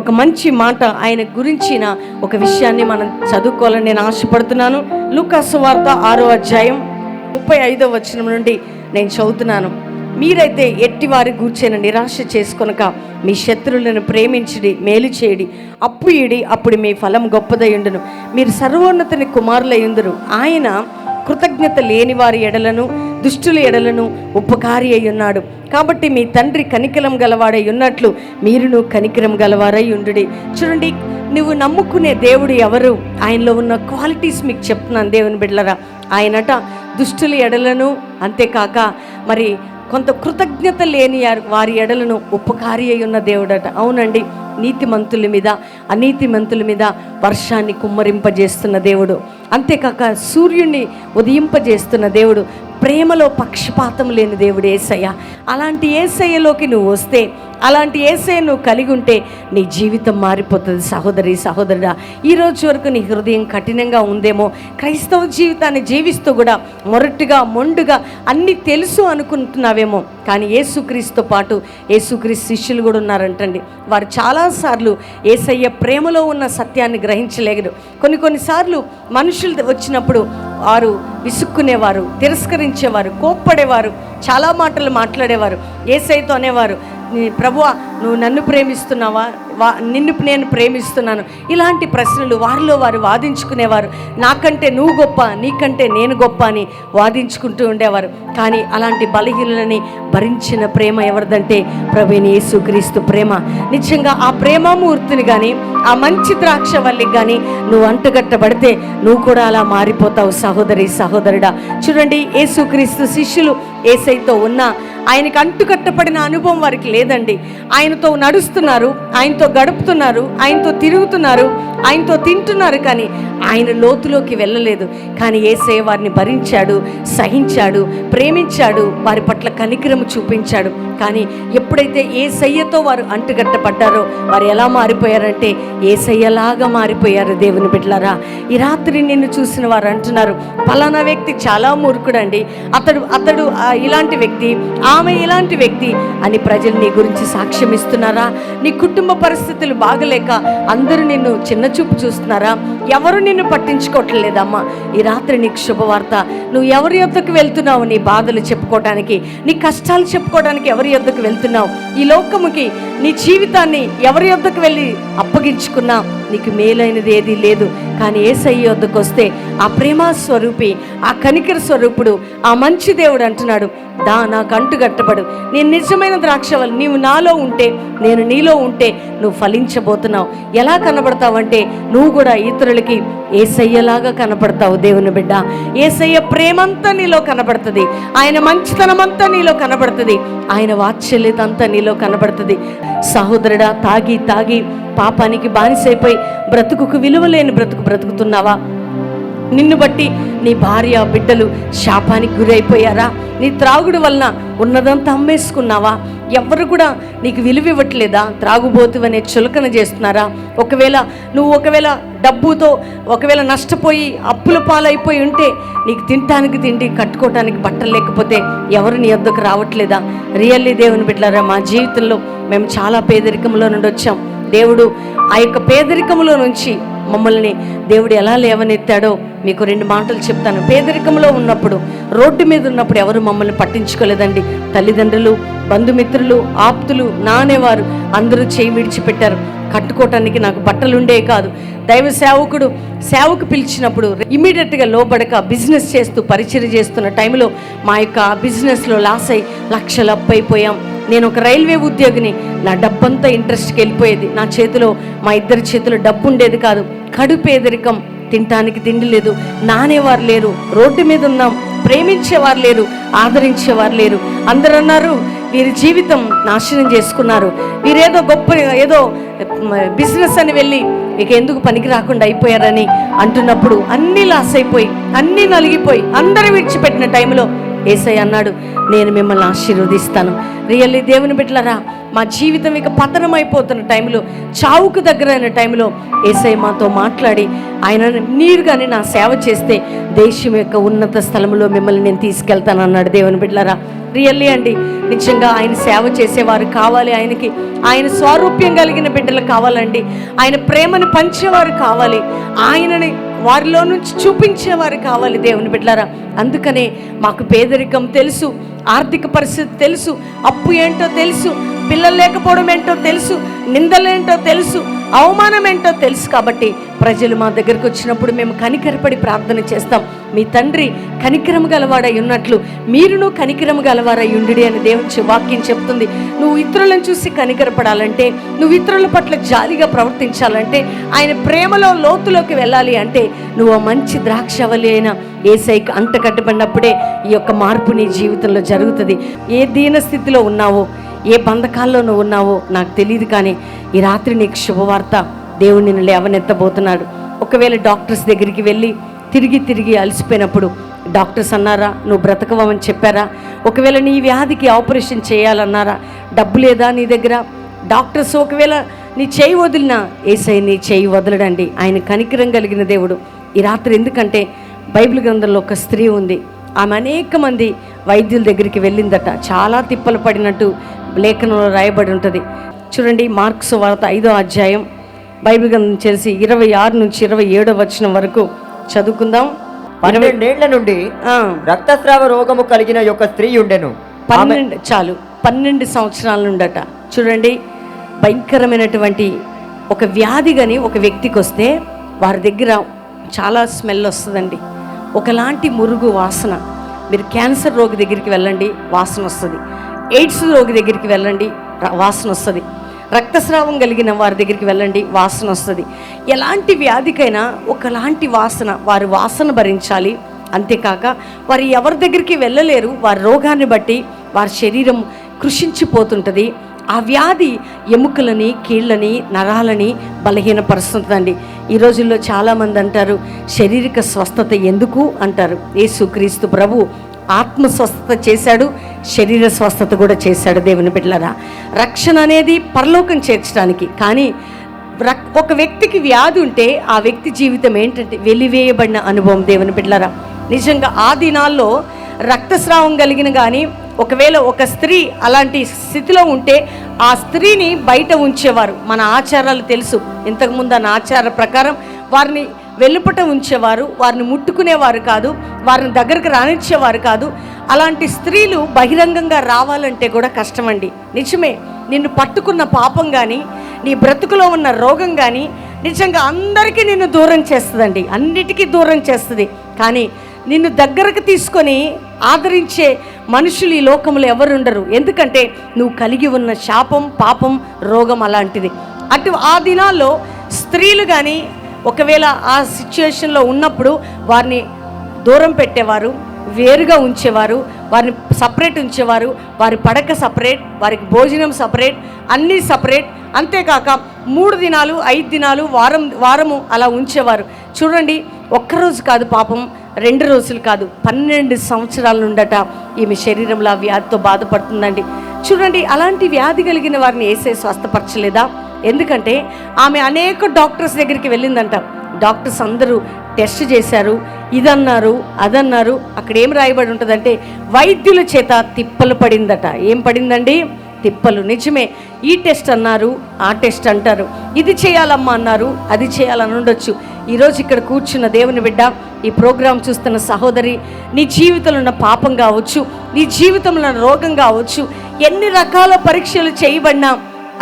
ఒక మంచి మాట ఆయన గురించిన ఒక విషయాన్ని మనం చదువుకోవాలని నేను ఆశపడుతున్నాను. లూకా సువార్త 6వ అధ్యాయం 35వ వచనం నుండి నేను చదువుతున్నాను. మీరైతే ఎట్టివారి గూర్చిన నిరాశ చేసుకొనక మీ శత్రువులను ప్రేమించిడి, మేలు చేయడి, అప్పు ఇడి, అప్పుడు మీ ఫలం గొప్పదయుండును, మీరు సర్వోన్నతుని కుమారులయ్యుందురు. ఆయన కృతజ్ఞత లేని వారి ఎడలను దుష్టుల ఎడలను ఉపకారి అయి ఉన్నాడు. కాబట్టి మీ తండ్రి కనికరం గలవాడై ఉన్నట్లు మీరును కనికరం గలవారై ఉండుడి. చూడండి, నువ్వు నమ్ముకునే దేవుడు ఎవరు, ఆయనలో ఉన్న క్వాలిటీస్ మీకు చెప్తున్నాను దేవుని బిడ్డలారా. ఆయనట దుష్టుల ఎడలను, అంతేకాక మరి కొంత కృతజ్ఞత లేని వారి ఎడలను ఉపకారి అయి ఉన్న దేవుడట. అవునండి, నీతిమంతుల మీద అనీతిమంతుల మీద వర్షాన్ని కుమ్మరింపజేస్తున్న దేవుడు, అంతేకాక సూర్యుడిని ఉదయింపజేస్తున్న దేవుడు, ప్రేమలో పక్షపాతం లేని దేవుడు యేసయ్య. అలాంటి యేసయ్యలోకి నువ్వు వస్తే, అలాంటి యేసయ్య నువ్వు కలిగి ఉంటే నీ జీవితం మారిపోతుంది. సహోదరి సహోదరుడా, ఈరోజు వరకు నీ హృదయం కఠినంగా ఉందేమో, క్రైస్తవ జీవితాన్ని జీవిస్తూ కూడా మొరటుగా మొండుగా అన్నీ తెలుసు అనుకుంటున్నావేమో. కానీ యేసుక్రీస్తుతో పాటు యేసుక్రీస్తు శిష్యులు కూడా ఉన్నారంటండి. వారు చాలాసార్లు యేసయ్య ప్రేమలో ఉన్న సత్యాన్ని గ్రహించలేరు. కొన్నిసార్లు మనుషులు వచ్చినప్పుడు వారు విసుక్కునేవారు, తిరస్కరించేవారు, కోప్పడేవారు, చాలా మాటలు మాట్లాడేవారు. యేసయ్యతో అనేవారు, ప్రభువా నువ్వు నన్ను ప్రేమిస్తున్నావా, నిన్ను నేను ప్రేమిస్తున్నాను. ఇలాంటి ప్రశ్నలు వారిలో వారు వాదించుకునేవారు. నాకంటే నువ్వు గొప్ప, నీకంటే నేను గొప్ప అని వాదించుకుంటూ ఉండేవారు. కానీ అలాంటి బలహీనులని భరించిన ప్రేమ ఎవరిదంటే ప్రభువైన యేసుక్రీస్తు ప్రేమ. నిజంగా ఆ ప్రేమమూర్తిని కానీ, ఆ మంచి ద్రాక్ష వల్లికి కానీ నువ్వు అంటుగట్టబడితే నువ్వు కూడా అలా మారిపోతావు సహోదరి సహోదరుడా. చూడండి, యేసుక్రీస్తు శిష్యులు యేసయ్యతో ఉన్న ఆయనకు అంటుకట్టబడిన అనుభవం వారికి లేదండి. ఆయనతో నడుస్తున్నారు, ఆయనతో గడుపుతున్నారు, ఆయనతో తిరుగుతున్నారు, ఆయనతో తింటున్నారు, కానీ ఆయన లోతులోకి వెళ్ళలేదు. కానీ యేసయ్య వారిని భరించాడు, సహించాడు, ప్రేమించాడు, వారి పట్ల కనికరము చూపించాడు. కానీ ఎప్పుడైతే యేసయ్యతో వారు అంటుగట్టపడ్డారో వారు ఎలా మారిపోయారంటే యేసయ్యలాగా మారిపోయారు. దేవుని బిడ్డలారా, ఈ రాత్రి నిన్ను చూసిన వారు అంటున్నారు, ఫలానా వ్యక్తి చాలా మూర్ఖుడండి, అతడు ఇలాంటి వ్యక్తి, ఆమె ఇలాంటి వ్యక్తి అని ప్రజలు నీ గురించి సాక్ష్యం ఇస్తున్నారా? నీ కుటుంబ పరిస్థితులు బాగలేక అందరూ నిన్ను చిన్నచూపు చూస్తున్నారా? ఎవరు నిన్ను పట్టించుకోవట్లేదమ్మా. ఈ రాత్రి నీకు శుభవార్త. నువ్వు ఎవరి యొద్దకు వెళ్తున్నావు? నీ బాధలు చెప్పుకోవడానికి, నీ కష్టాలు చెప్పుకోవడానికి ఎవరి యొద్దకు వెళ్తున్నావు? ఈ లోకముకి నీ జీవితాన్ని ఎవరి యొద్దకు వెళ్ళి అప్పగించుకున్నా నీకు మేలైనది ఏదీ లేదు. కానీ యేసయ్య యొద్దకు వస్తే ఆ ప్రేమ స్వరూపి, ఆ కనికర స్వరూపుడు, ఆ మంచి దేవుడు అంటున్నాడు, నాకు అంటుగట్టబడు, నేను నిజమైన ద్రాక్షవల్లి, నీవు నాలో ఉంటే, నేను నీలో ఉంటే నువ్వు ఫలించబోతున్నావు. ఎలా కనబడతావంటే నువ్వు కూడా ఇతరులకి యేసయ్యలాగా కనపడతావు. దేవుని బిడ్డ, యేసయ్య ప్రేమంతా నీలో కనబడుతుంది, ఆయన మంచితనమంతా నీలో కనబడుతుంది, ఆయన వాత్సల్యత అంతా నీలో కనబడుతుంది. సహోదరుడా, తాగి తాగి పాపానికి బానిసైపోయి బ్రతుకుకు విలువలేని బ్రతుకుతున్నావా? నిన్ను బట్టి నీ భార్య బిడ్డలు శాపానికి గురైపోయారా? నీ త్రాగుడు వలన ఉన్నదంతా అమ్మేసుకున్నావా? ఎవరు కూడా నీకు విలువ ఇవ్వట్లేదా? త్రాగుబోతువనే చులకన చేస్తున్నారా? ఒకవేళ డబ్బుతో ఒకవేళ నష్టపోయి అప్పుల పాలైపోయి ఉంటే నీకు తినటానికి తిండి, కట్టుకోవటానికి బట్టలు లేకపోతే ఎవరు నీ వద్దకు రావట్లేదా? రియల్లీ దేవుని బిడ్డలారా, మా జీవితంలో మేము చాలా పేదరికంలో నుండి వచ్చాం. దేవుడు ఆ యొక్క పేదరికంలో నుంచి మమ్మల్ని దేవుడు ఎలా లేవనెత్తాడో మీకు 2 మాటలు చెప్తాను. పేదరికంలో ఉన్నప్పుడు, రోడ్డు మీద ఉన్నప్పుడు ఎవరు మమ్మల్ని పట్టించుకోలేదండి. తల్లిదండ్రులు, బంధుమిత్రులు, ఆప్తులు, నానేవారు అందరూ చేయి విడిచిపెట్టారు. కట్టుకోవటానికి నాకు బట్టలు ఉండే కాదు. దైవ సేవకు పిలిచినప్పుడు ఇమీడియట్గా లోబడక బిజినెస్ చేస్తూ పరిచర్య చేస్తున్న టైంలో మా యొక్క బిజినెస్లో లాస్ అయి లక్షలు అప్పైపోయాం. నేను ఒక రైల్వే ఉద్యోగిని, నా డబ్బంతా ఇంట్రెస్ట్కి వెళ్ళిపోయేది. నా చేతిలో, మా ఇద్దరి చేతిలో డబ్బు ఉండేది కాదు. కడు పేదరికం, తినటానికి తిండి లేదు, నానేవారు లేరు, రోడ్డు మీద ఉన్నాం, ప్రేమించేవారు లేరు, ఆదరించేవారు లేరు. అందరూ అన్నారు, వీరి జీవితం నాశనం చేసుకున్నారు, వీరేదో ఏదో బిజినెస్ అని వెళ్ళి ఇక ఎందుకు పనికి రాకుండా అయిపోయారని అంటున్నప్పుడు అన్నీ లాస్ అయిపోయి, అన్నీ నలిగిపోయి, అందరూ విడిచిపెట్టిన టైంలో యేసయ్య అన్నాడు, నేను మిమ్మల్ని ఆశీర్వదిస్తాను. రియల్లీ దేవుని బిడ్డలారా, మా జీవితం ఇక పతనం అయిపోతున్న టైంలో, చావుకు దగ్గరైన టైంలో యేసయ్య మాతో మాట్లాడి ఆయన నీరుగానే నా సేవ చేస్తే దేశం యొక్క ఉన్నత స్థలంలో మిమ్మల్ని నేను తీసుకెళ్తాను అన్నాడు. దేవుని బిడ్డలారా, రియల్లీ అండి, నిజంగా ఆయన సేవ చేసేవారు కావాలి, ఆయనకి ఆయన స్వారూప్యం కలిగిన బిడ్డలు కావాలండి, ఆయన ప్రేమను పంచేవారు కావాలి, ఆయనని వారిలో నుంచి చూపించేవారు కావాలి. దేవుని బిడ్డలారా, అందుకనే మాకు పేదరికం తెలుసు, ఆర్థిక పరిస్థితి తెలుసు, అప్పు ఏంటో తెలుసు, పిల్లలు లేకపోవడం ఏంటో తెలుసు, నిందలేంటో తెలుసు, అవమానం ఏంటో తెలుసు. కాబట్టి ప్రజలు మా దగ్గరకు వచ్చినప్పుడు మేము కనికరపడి ప్రార్థన చేస్తాం. మీ తండ్రి కనికరము గలవాడై ఉన్నట్లు మీరును కనికరము గలవారై ఉండి అని దేవుని వాక్యం చెప్తుంది. నువ్వు ఇతరులను చూసి కనికరపడాలంటే, నువ్వు ఇతరుల పట్ల జాలిగా ప్రవర్తించాలంటే, ఆయన ప్రేమలో లోతులోకి వెళ్ళాలి అంటే నువ్వు మంచి ద్రాక్షవల్లి అయిన యేసయ్యకి అంటకట్టబడినప్పుడే ఈ యొక్క మార్పు నీ జీవితంలో జరుగుతుంది. ఏ దీన స్థితిలో ఉన్నావో, ఏ బంధకాల్లో నువ్వు ఉన్నావో నాకు తెలియదు, కానీ ఈ రాత్రి నీకు శుభవార్త, దేవుడు నిన్ను లేవనెత్తబోతున్నాడు. ఒకవేళ డాక్టర్స్ దగ్గరికి వెళ్ళి తిరిగి అలసిపోయినప్పుడు డాక్టర్స్ అన్నారా నువ్వు బ్రతకవని చెప్పారా? ఒకవేళ నీ వ్యాధికి ఆపరేషన్ చేయాలన్నారా? డబ్బు లేదా నీ దగ్గర? డాక్టర్స్ ఒకవేళ నీ చేయి వదిలినా యేసయ్య నీ చేయి వదలడండి. ఆయన కనికరం కలిగిన దేవుడు. ఈ రాత్రి ఎందుకంటే బైబిల్ గ్రంథంలో ఒక స్త్రీ ఉంది, ఆమె అనేక మంది వైద్యుల దగ్గరికి వెళ్ళిందట, చాలా తిప్పలు పడినట్టు లేఖనంలో రాయబడి ఉంటుంది. చూడండి, మార్కు సువార్త 5వ అధ్యాయం బైబిల్ గ్రంథం చేసి 26 నుంచి 27 వచనం వరకు చదువుకుందాం. 12 ఏళ్ల నుండి రక్తస్రావ రోగము కలిగిన యొక్క స్త్రీ ఉండెను. 12 సంవత్సరాల నుండట. చూడండి, భయంకరమైనటువంటి ఒక వ్యాధి కానీ ఒక వ్యక్తికి వస్తే వారి దగ్గర చాలా స్మెల్ వస్తుందండి, ఒకలాంటి మురుగు వాసన. మీరు క్యాన్సర్ రోగి దగ్గరికి వెళ్ళండి, వాసన వస్తుంది. ఎయిడ్స్ రోగి దగ్గరికి వెళ్ళండి, వాసన వస్తుంది. రక్తస్రావం కలిగిన వారి దగ్గరికి వెళ్ళండి, వాసన వస్తుంది. ఎలాంటి వ్యాధికైనా ఒకలాంటి వాసన, వారి వాసన భరించాలి. అంతేకాక వారు ఎవరి దగ్గరికి వెళ్ళలేరు, వారి రోగాన్ని బట్టి వారి శరీరం కృషించిపోతుంటుంది. ఆ వ్యాధి ఎముకలని, కీళ్ళని, నరాలని బలహీనపరుస్తుందండి. ఈ రోజుల్లో చాలామంది అంటారు శారీరక స్వస్థత ఎందుకు అంటారు. యేసుక్రీస్తు ప్రభు ఆత్మ స్వస్థత చేశాడు, శరీర స్వస్థత కూడా చేశాడు. దేవుని బిడ్డలారా, రక్షణ అనేది పరలోకం చేర్చడానికి. కానీ ఒక వ్యక్తికి వ్యాధి ఉంటే ఆ వ్యక్తి జీవితం ఏంటంటే వెలివేయబడిన అనుభవం. దేవుని బిడ్డలారా, నిజంగా ఆ దినాల్లో రక్తస్రావం కలిగిన కానీ ఒకవేళ ఒక స్త్రీ అలాంటి స్థితిలో ఉంటే ఆ స్త్రీని బయట ఉంచేవారు. మన ఆచారాలు తెలుసు, ఇంతకుముందు అన్న ఆచార ప్రకారం వారిని వెలుపట ఉంచేవారు, వారిని ముట్టుకునేవారు కాదు, వారిని దగ్గరకు రానిచ్చేవారు కాదు. అలాంటి స్త్రీలు బహిరంగంగా రావాలంటే కూడా కష్టమండి. నిజమే, నిన్ను పట్టుకున్న పాపం కానీ, నీ బ్రతుకులో ఉన్న రోగం కానీ నిజంగా అందరికీ నిన్ను దూరం చేస్తుందండి, అన్నిటికీ దూరం చేస్తుంది. కానీ నిన్ను దగ్గరకు తీసుకొని ఆదరించే మనుషులు ఈ లోకంలో ఎవరుండరు. ఎందుకంటే నువ్వు కలిగి ఉన్న శాపం, పాపం, రోగం అలాంటిది. ఆ దినాల్లో స్త్రీలు కానీ ఒకవేళ ఆ సిచ్యువేషన్లో ఉన్నప్పుడు వారిని దూరం పెట్టేవారు, వేరుగా ఉంచేవారు, వారిని సపరేట్ ఉంచేవారు. వారి పడక సపరేట్, వారికి భోజనం సపరేట్, అన్నీ సపరేట్. అంతేకాక 3 దినాలు, 5 దినాలు, వారము అలా ఉంచేవారు. చూడండి, ఒక్కరోజు కాదు పాపం, 2 రోజులు కాదు, 12 సంవత్సరాల నుండట ఈమె శరీరంలో ఆ వ్యాధితో బాధపడుతుందండి. చూడండి, అలాంటి వ్యాధి కలిగిన వారిని యేసయ్య స్వస్థపరచలేదా? ఎందుకంటే ఆమె అనేక డాక్టర్స్ దగ్గరికి వెళ్ళిందంట. డాక్టర్స్ అందరూ టెస్ట్ చేశారు, ఇదన్నారు, అదన్నారు. అక్కడ ఏం రాయబడి ఉంటుందంటే వైద్యుల చేత తిప్పలు పడిందట. ఏం పడిందండి? తిప్పలు. నిజమే, ఈ టెస్ట్ అన్నారు, ఆ టెస్ట్ అంటారు, ఇది చేయాలమ్మా అన్నారు, అది చేయాలని ఉండొచ్చు. ఈరోజు ఇక్కడ కూర్చున్న దేవుని బిడ్డ, ఈ ప్రోగ్రాం చూస్తున్న సహోదరి, నీ జీవితంలో ఉన్న పాపం కావచ్చు, నీ జీవితంలో ఉన్న రోగం కావచ్చు, ఎన్ని రకాల పరీక్షలు చేయబడినా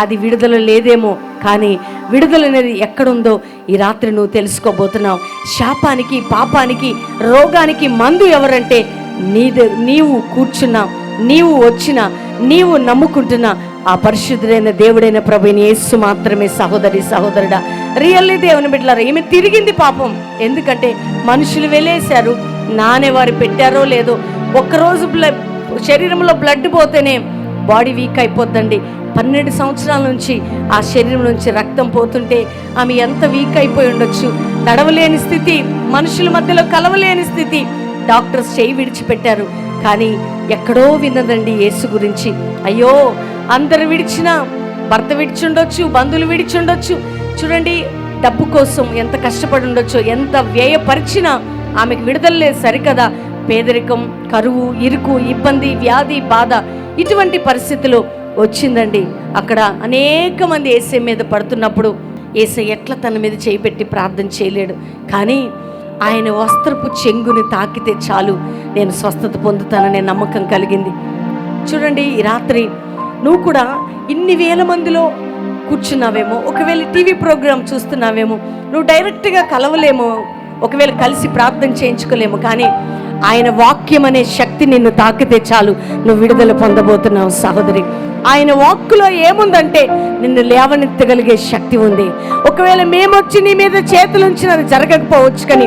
అది విడుదల లేదేమో, కానీ విడుదల అనేది ఎక్కడుందో ఈ రాత్రి నువ్వు తెలుసుకోబోతున్నావు. శాపానికి, పాపానికి, రోగానికి మందు ఎవరంటే నీవు కూర్చున్నా, నీవు వచ్చినా, నీవు నమ్ముకుంటున్నా ఆ పరిశుద్ధుడైన దేవుడైన ప్రభుని యేసు మాత్రమే. సహోదరి, సహోదరుడా, రియల్లీ దేవుని బిడ్డలారా, ఈమె తిరిగింది పాపం. ఎందుకంటే మనుషులు వెళ్ళేశారు, నానేవారు పెట్టారో లేదో. ఒక్కరోజు శరీరంలో బ్లడ్ పోతేనే బాడీ వీక్ అయిపోద్దండి. 12 సంవత్సరాల నుంచి ఆ శరీరం నుంచి రక్తం పోతుంటే ఆమె ఎంత వీక్ అయిపోయి ఉండొచ్చు. నడవలేని స్థితి, మనుషుల మధ్యలో కలవలేని స్థితి. డాక్టర్స్ చేయి విడిచిపెట్టారు. కానీ ఎక్కడో విన్నదండి యేసు గురించి. అయ్యో, అందరు విడిచినా, భర్త విడిచుండొచ్చు, బంధువులు విడిచుండొచ్చు, చూడండి డబ్బు కోసం ఎంత కష్టపడి ఉండొచ్చు, ఎంత వ్యయపరిచినా ఆమెకు విడుదల లేదు సరికదా. పేదరికం, కరువు, ఇరుకు, ఇబ్బంది, వ్యాధి, బాధ, ఇటువంటి పరిస్థితులు వచ్చిందండి. అక్కడ అనేక మంది యేసయ్య మీద పడుతున్నప్పుడు యేసయ్య ఎట్లా తన మీద చేయిపెట్టి ప్రార్థన చేయలేడు. కానీ ఆయన వస్త్రపు చెంగుని తాకితే చాలు నేను స్వస్థత పొందుతాననే నమ్మకం కలిగింది. చూడండి, ఈ రాత్రి నువ్వు కూడా ఇన్ని వేల మందిలో కూర్చున్నావేమో, ఒకవేళ టీవీ ప్రోగ్రాం చూస్తున్నావేమో, నువ్వు డైరెక్ట్గా కలవలేమో, ఒకవేళ కలిసి ప్రార్థన చేయించుకోలేము, కానీ ఆయన వాక్యం అనే శక్తి నిన్ను తాకితే చాలు నువ్వు విడుదల పొందబోతున్నావు సహోదరి. ఆయన వాక్కులో ఏముందంటే నిన్ను లేవనెత్తగలిగే శక్తి ఉంది. ఒకవేళ మేమొచ్చి నీ మీద చేతులు ఉంచినది జరగకపోవచ్చు, కానీ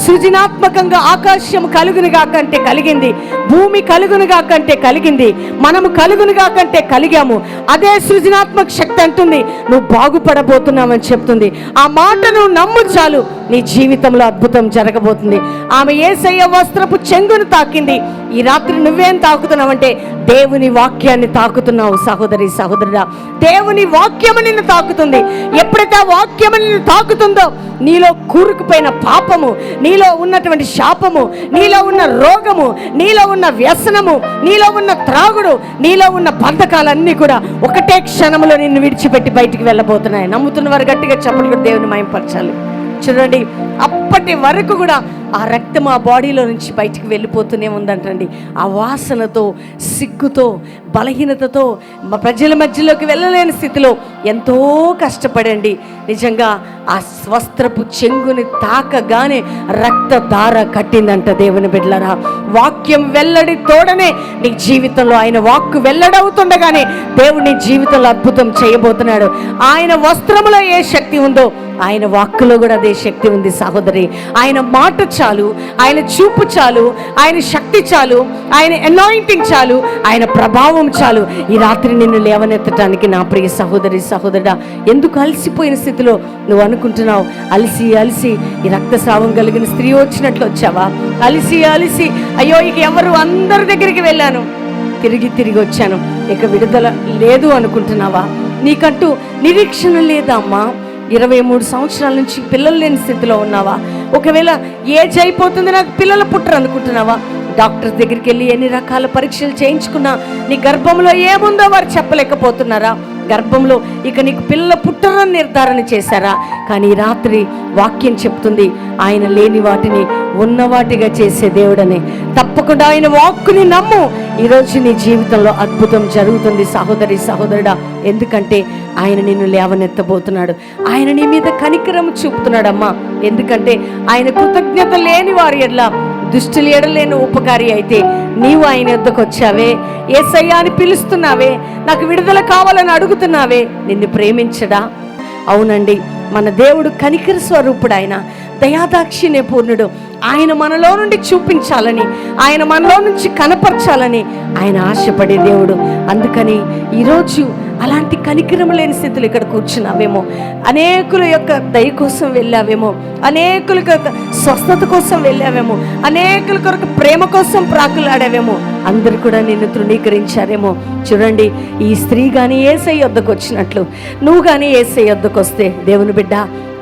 సృజనాత్మకంగా ఆకాశం కలుగునుగా కంటే కలిగింది, భూమి కలుగునుగా కంటే కలిగింది, మనము కలుగునుగా కంటే కలిగాము. అదే సృజనాత్మక శక్తి అంటుంది నువ్వు బాగుపడబోతున్నావని చెప్తుంది. ఆ మాట నువ్వు నమ్ము చాలు, నీ జీవితంలో అద్భుతం జరగబోతుంది. ఆమె యేసయ్య వస్త్రపు చెంగును తాకింది. ఈ రాత్రి నువ్వేం తాకుతున్నావంటే దేవుని వాక్యాన్ని తాకుతున్నావు సహోదరి, సహోదరుడా. దేవుని వాక్యము నిన్ను తాకుతుంది. ఎప్పుడైతే ఆ వాక్యము నిన్ను తాకుతుందో నీలో కూరుకుపోయిన పాపము, నీలో ఉన్నటువంటి శాపము, నీలో ఉన్న రోగము, నీలో ఉన్న వ్యసనము, నీలో ఉన్న త్రాగుడు, నీలో ఉన్న బంధకాలన్నీ కూడా ఒకటే క్షణంలో నిన్ను విడిచిపెట్టి బయటికి వెళ్ళబోతున్నాయి. నమ్ముతున్న వారు గట్టిగా చెప్పలు కూడా దేవుని మహిమపరచాలి. చూడండి, అప్పటి వరకు కూడా ఆ రక్తం ఆ బాడీలో నుంచి బయటికి వెళ్ళిపోతూనే ఉందంటండి. ఆ వాసనతో, సిగ్గుతో, బలహీనతతో, ప్రజల మధ్యలోకి వెళ్ళలేని స్థితిలో ఎంతో కష్టపడండి. నిజంగా ఆ వస్త్రపు చెంగుని తాకగానే రక్తధార కట్టిందంట. దేవుని బిడ్డలారా, వాక్యం వెల్లడి తోడనే నీ జీవితంలో ఆయన వాక్కు వెల్లడవుతుండగానే దేవుడు నీ జీవితంలో అద్భుతం చేయబోతున్నాడు. ఆయన వస్త్రములో ఏ శక్తి ఉందో ఆయన వాక్కులో కూడా అదే శక్తి ఉంది సహోదరి. ఆయన మాట చాలు, ఆయన చూపు చాలు, ఆయన శక్తి చాలు, ఆయన అనాయింటింగ్ చాలు, ఆయన ప్రభావం చాలు ఈ రాత్రి నిన్ను లేవనెత్తడానికి. నా ప్రియ సహోదరి, సహోదరుడా, ఎందుకు అలసిపోయిన స్థితిలో నువ్వు అనుకుంటున్నావు? అలసి అలసి ఈ రక్తస్రావం కలిగిన స్త్రీ వచ్చినట్లు వచ్చావా? అలసి అలసి అయ్యో ఇక ఎవరు అందరి దగ్గరికి వెళ్ళాను, తిరిగి వచ్చాను, ఇక విడుదల లేదు అనుకుంటున్నావా? నీకంటూ నిరీక్షణ లేదా అమ్మా? 23 సంవత్సరాల నుంచి పిల్లలు లేని స్థితిలో ఉన్నావా? ఒకవేళ ఏజ్ అయిపోతుంది, నాకు పిల్లలు పుట్టరు అనుకుంటున్నావా? డాక్టర్ దగ్గరికి వెళ్ళి ఎన్ని రకాల పరీక్షలు చేయించుకున్నా నీ గర్భంలో ఏముందో వారు చెప్పలేకపోతున్నారా? గర్భంలో ఇక నీకు పిల్లలు పుట్టరని నిర్ధారణ చేశారా? కానీ రాత్రి వాక్యం చెప్తుంది ఆయన లేని వాటిని ఉన్నవాటిగా చేసే దేవుడని. తప్పకుండా ఆయన వాక్కుని నమ్ము. ఈరోజు నీ జీవితంలో అద్భుతం జరుగుతుంది సహోదరి, సహోదరుడా. ఎందుకంటే ఆయన నిన్ను లేవనెత్తబోతున్నాడు. ఆయన నీ మీద కనికరం చూపుతున్నాడమ్మా. ఎందుకంటే ఆయన కృతజ్ఞత లేని వారి ఎడల, దుష్టుల ఎడలేని ఉపకారి అయితే నీవు ఆయన వద్దకు వచ్చావే, యేసయ్యా అని పిలుస్తున్నావే, నాకు విడుదల కావాలని అడుగుతున్నావే, నిన్ను ప్రేమించడా? అవునండి, మన దేవుడు కనికర స్వరూపుడు, ఆయన దయాదాక్షిణ్య పూర్ణుడు. ఆయన మనలో నుండి చూపించాలని, ఆయన మనలో నుంచి కనపరచాలని ఆయన ఆశపడే దేవుడు. అందుకని ఈరోజు అలాంటి కనికరం లేని స్థితిలో ఇక్కడ కూర్చున్నావేమో, అనేకుల యొక్క దయ కోసం వెళ్ళావేమో, అనేకుల యొక్క స్వస్థత కోసం వెళ్ళావేమో, అనేకుల కొరకు ప్రేమ కోసం ప్రాకులాడావేమో, అందరు కూడా నిన్ను తృణీకరించారేమో. చూడండి, ఈ స్త్రీ కానీ యేసయ్య వద్దకు వచ్చినట్లు నువ్వు కానీ యేసయ్య వద్దకు వస్తే, దేవుని బిడ్డ,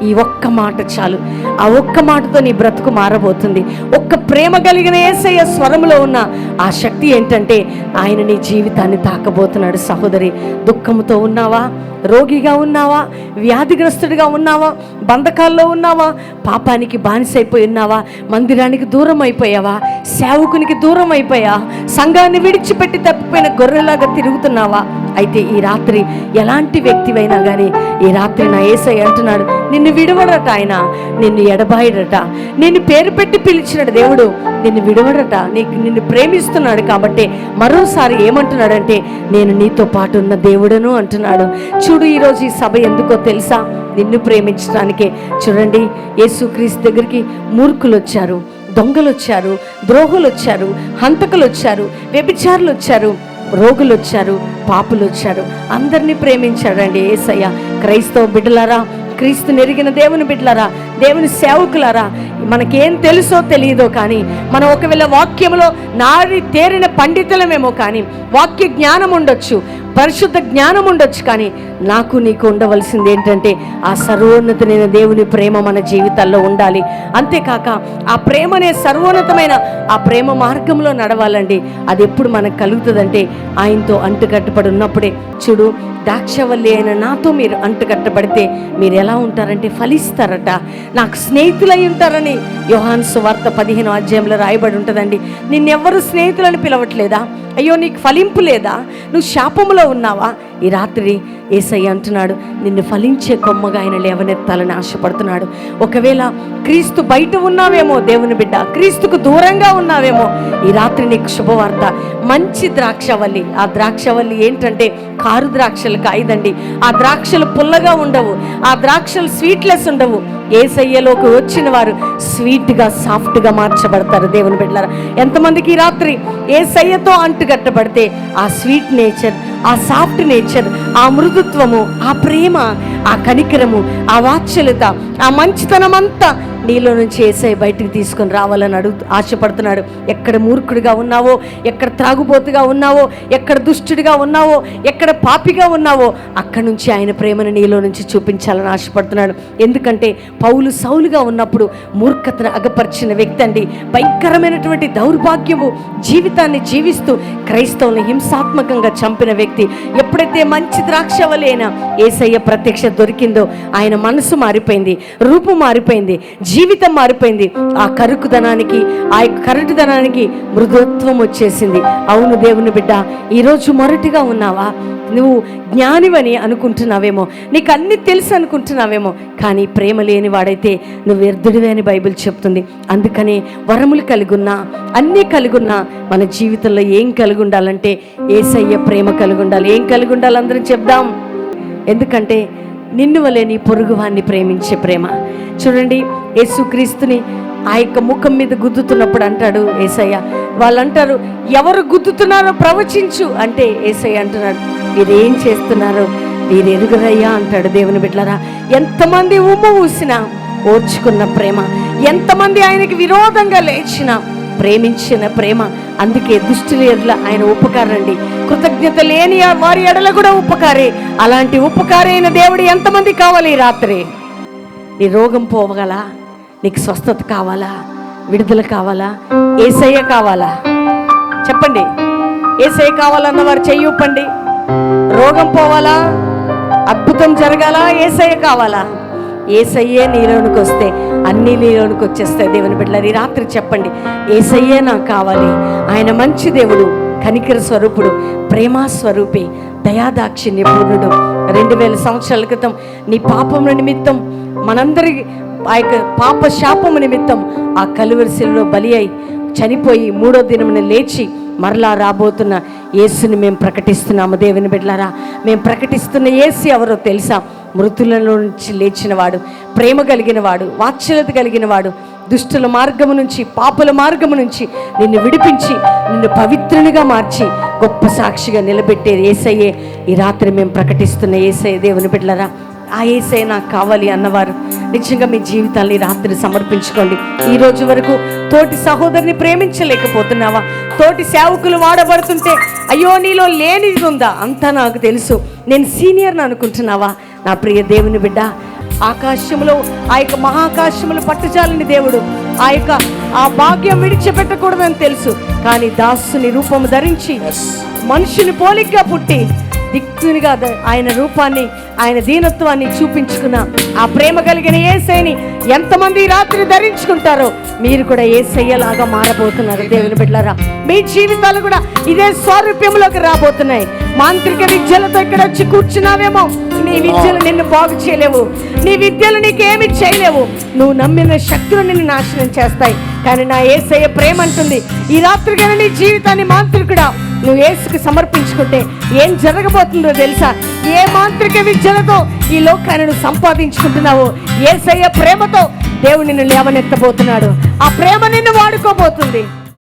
ఈ ఒక్క మాట చాలు. ఆ ఒక్క మాటతో నీ బ్రతుకు మారబోతుంది. ఒక్క ప్రేమ కలిగిన యేసయ్య స్వరంలో ఉన్న ఆ శక్తి ఏంటంటే ఆయన నీ జీవితాన్ని తాకబోతున్నాడు. సహోదరి, దుఃఖంతో ఉన్నావా? రోగిగా ఉన్నావా? వ్యాధిగ్రస్తుడిగా ఉన్నావా? బంధకాల్లో ఉన్నావా? పాపానికి బానిసైపోయి ఉన్నావా? మందిరానికి దూరం అయిపోయావా? సేవకునికి దూరం అయిపోయా? సంఘాన్ని విడిచిపెట్టి తప్పిపోయిన గొర్రెలాగా తిరుగుతున్నావా? అయితే ఈ రాత్రి ఎలాంటి వ్యక్తివైనా కానీ ఈ రాత్రి నా యేసయ్య అంటున్నాడు, నిన్ను విడవడట, ఆయన నిన్ను ఎడబాయడట, నిన్ను పేరు పెట్టి పిలిచినడు దేవుడు, నిన్ను విడవడట, నిన్ను ప్రేమిస్తున్నాడు. కాబట్టి మరోసారి ఏమంటున్నాడంటే, నేను నీతో పాటు ఉన్న దేవుడను అంటున్నాడు. చూడు, ఈరోజు ఈ సభ ఎందుకో తెలుసా? నిన్ను ప్రేమించడానికే. చూడండి, యేసుక్రీస్తు దగ్గరికి మూర్ఖులు వచ్చారు, దొంగలు వచ్చారు, ద్రోహులు వచ్చారు, హంతకులు వచ్చారు, వ్యభిచారులు వచ్చారు, రోగులు వచ్చారు, పాపులు వచ్చారు, అందరినీ ప్రేమించాడండి యేసయ్య. క్రైస్తవ బిడ్డలారా, క్రీస్తుని ఎరిగిన దేవుని బిడ్డలారా, దేవుని సేవకులారా, మనకేం తెలుసో తెలియదో కానీ, మనం ఒకవేళ వాక్యంలో నారి తేరిన పండితులమేమో కానీ, వాక్య జ్ఞానం ఉండొచ్చు, పరిశుద్ధ జ్ఞానం ఉండొచ్చు, కానీ నాకు నీకు ఉండవలసింది ఏంటంటే ఆ సర్వోన్నతమైన దేవుని ప్రేమ మన జీవితాల్లో ఉండాలి. అంతేకాక ఆ ప్రేమనే సర్వోన్నతమైన ఆ ప్రేమ మార్గంలో నడవాలండి. అది ఎప్పుడు మనకు కలుగుతుందంటే ఆయనతో అంటుకట్టబడి ఉన్నప్పుడే. చూడు, ద్రాక్షవల్లి అయిన నాతో మీరు అంటుకట్టబడితే మీరు ఎలా ఉంటారంటే ఫలిస్తారట. నాకు స్నేహితులై ఉంటారని యోహాను సువార్త 15వ అధ్యాయంలో రాయబడి ఉంటుందండి. నిన్నెవ్వరు స్నేహితులని పిలవట్లేదా? అయ్యో నీకు ఫలింపు లేదా? నువ్వు శాపములో ఉన్నావా? ఈ రాత్రి యేసయ్య అంటున్నాడు, నిన్ను ఫలించే కొమ్మగా ఆయన లేవనెత్తాలని ఆశపడుతున్నాడు. ఒకవేళ క్రీస్తు బయట ఉన్నావేమో దేవుని బిడ్డ, క్రీస్తుకు దూరంగా ఉన్నావేమో, ఈ రాత్రి నీకు శుభవార్త. మంచి ద్రాక్షవల్లి. ఆ ద్రాక్షవల్లి ఏంటంటే కారు ద్రాక్షలు కాయదండి. ఆ ద్రాక్షలు పుల్లగా ఉండవు, ఆ ద్రాక్షలు స్వీట్లెస్ ఉండవు. యేసయ్యలోకి వచ్చిన వారు స్వీట్గా సాఫ్ట్గా మార్చబడతారు. దేవుని బిడ్డలారా, ఎంతమందికి ఈ రాత్రి యేసయ్యతో అంటుకట్టబడితే ఆ స్వీట్ నేచర్, ఆ సాఫ్ట్ నేచర్, ఆ మృదుత్వము, ఆ ప్రేమ, ఆ కనికరము, ఆ వాత్సల్యత, ఆ మంచితనం అంతా నీలో నుంచి యేసయ్య బయటికి తీసుకొని రావాలని ఆశపడుతున్నాడు. ఎక్కడ మూర్ఖుడిగా ఉన్నావో, ఎక్కడ త్రాగుబోతుగా ఉన్నావో, ఎక్కడ దుష్టుడిగా ఉన్నావో, ఎక్కడ పాపిగా ఉన్నావో, అక్కడి నుంచి ఆయన ప్రేమను నీలో నుంచి చూపించాలని ఆశపడుతున్నాడు. ఎందుకంటే పౌలు సౌలుగా ఉన్నప్పుడు మూర్ఖతను అగపరిచిన వ్యక్తి అండి. భయంకరమైనటువంటి దౌర్భాగ్యము జీవితాన్ని జీవిస్తూ క్రైస్తవులను హింసాత్మకంగా చంపిన వ్యక్తి. ఎప్పుడైతే మంచి ద్రాక్షవల్లి అయిన యేసయ్య ప్రత్యక్ష దొరికిందో ఆయన మనసు మారిపోయింది, రూపు మారిపోయింది, జీవితం మారిపోయింది. ఆ కరుకుదనానికి, ఆ కరటుదనానికి మృదుత్వం వచ్చేసింది. అవును దేవుని బిడ్డ, ఈరోజు మొరటిగా ఉన్నావా? నువ్వు జ్ఞానివని అనుకుంటున్నావేమో, నీకు అన్నీ తెలుసు అనుకుంటున్నావేమో, కానీ ప్రేమ లేని వాడైతే నువ్వు వ్యర్థుడివే అని బైబిల్ చెప్తుంది. అందుకని వరములు కలిగున్నా, అన్నీ కలిగున్నా మన జీవితంలో ఏం కలిగి ఉండాలంటే యేసయ్య ప్రేమ కలిగి ఉండాలి. ఏం కలిగి ఉండాలి అందరం చెప్దాం. ఎందుకంటే నిన్ను వలె నీ పొరుగువాన్ని ప్రేమించే ప్రేమ. చూడండి, యేసుక్రీస్తుని ఆ యొక్క ముఖం మీద గుద్దుతున్నప్పుడు అంటాడు యేసయ్య, వాళ్ళు అంటారు ఎవరు గుద్దుతున్నారో ప్రవచించు అంటే యేసయ్య అంటున్నాడు, వీరేం చేస్తున్నారో వీరు ఎరుగరయ్యా అంటాడు. దేవుని బిడ్డలారా, ఎంతమంది ఉమ్ము ఊసినా ఓర్చుకున్న ప్రేమ, ఎంతమంది ఆయనకి విరోధంగా లేచినా ప్రేమించిన ప్రేమ. అందుకే దుష్టుల ఎడల ఆయన ఉపకారండి, కృతజ్ఞత లేని వారి ఎడల కూడా ఉపకారే. అలాంటి ఉపకారైన దేవుడు ఎంతమంది కావాలి ఈ రాత్రి? నీ రోగం పోవగలా? నీకు స్వస్థత కావాలా? విడుదల కావాలా? యేసయ్య కావాలా? చెప్పండి. యేసయ్య కావాలన్న వారు చెయ్యి ఊపండి. రోగం పోవాలా? అద్భుతం జరగాలా? యేసయ్య కావాలా? యేసయ్యే నీలోనికి వస్తే అన్నీ నీలోనికి వచ్చేస్తాయి. దేవుని బిడ్డలారా, ఈ రాత్రి చెప్పండి, యేసయ్యే నాకు కావాలి. ఆయన మంచి దేవుడు, కనికర స్వరూపుడు, ప్రేమా స్వరూపి, దయాదాక్షిణ్య పూర్ణుడు. 2000 సంవత్సరాల క్రితం నీ పాపముల నిమిత్తం, మనందరి ఆ యొక్క పాప శాపము నిమిత్తం ఆ కలువరి శిలువలో బలి అయి చనిపోయి 3వ దినమున లేచి మరలా రాబోతున్న యేసుని మేము ప్రకటిస్తున్నాము. దేవుని బిడ్డలారా, మేము ప్రకటిస్తున్న యేసు ఎవరో తెలుసా? మృతులలో నుంచి లేచినవాడు, ప్రేమ కలిగిన వాడు, వాత్సల్యత కలిగిన వాడు, దుష్టుల మార్గము నుంచి, పాపుల మార్గము నుంచి నిన్ను విడిపించి నిన్ను పవిత్రునిగా మార్చి గొప్ప సాక్షిగా నిలబెట్టే యేసయ్యే ఈ రాత్రి మేము ప్రకటిస్తున్న యేసయ్య. దేవుని బిడ్డలారా, ఆ యేసయ్య నాకు కావాలి అన్నవారు నిజంగా మీ జీవితాన్ని రాత్రి సమర్పించుకోండి. ఈ రోజు వరకు తోటి సహోదరిని ప్రేమించలేకపోతున్నావా? తోటి సేవకులు వాడబడుతుంటే అయ్యో నీలో లేనిది ఉందా? అంతా నాకు తెలుసు, నేను సీనియర్ని అనుకుంటున్నావా? నా ప్రియ దేవుని బిడ్డ, ఆకాశంలో ఆ యొక్క మహాకాశములు పట్టుచాలని దేవుడు ఆ భాగ్యం విడిచిపెట్టకూడదని తెలుసు. కానీ దాసుని రూపము ధరించి మనుషుని పోలికగా పుట్టి దిక్కునిగా ఆయన రూపాన్ని, ఆయన దీనత్వాన్ని చూపించుకున్న ఆ ప్రేమ కలిగిన యేసయ్యని ఎంతమంది రాత్రి ధరించుకుంటారో మీరు కూడా యేసయ్యలాగా మారబోతున్నారు. దేవుని బిడ్డలారా, మీ జీవితాలు కూడా ఇదే స్వరూప్యంలోకి రాబోతున్నాయి. మాంత్రిక విద్యలతో ఇక్కడ వచ్చి కూర్చున్నావేమో, నీ విద్యలు నిన్ను బాగు చేయలేవు, నీ విద్యలు నీకేమి చేయలేవు. నువ్వు నమ్మిన శక్తులు నిన్ను నాశనం చేస్తాయి. కానీ నా యేసయ్య ప్రేమ అంటుంది, ఈ రాత్రిగా నీ జీవితాన్ని మాంత్రికుడా నువ్వు యేసుకు సమర్పించుకుంటే ఏం జరగబోతుందో తెలుసా? ఏ మాంత్రిక విద్యలతో ఈ లోకాన్ని నువ్వు సంపాదించుకుంటున్నావో, యేసయ్య ప్రేమతో దేవుడు నిన్ను లేవనెత్తబోతున్నాడు. ఆ ప్రేమ నిన్ను వాడుకోబోతుంది.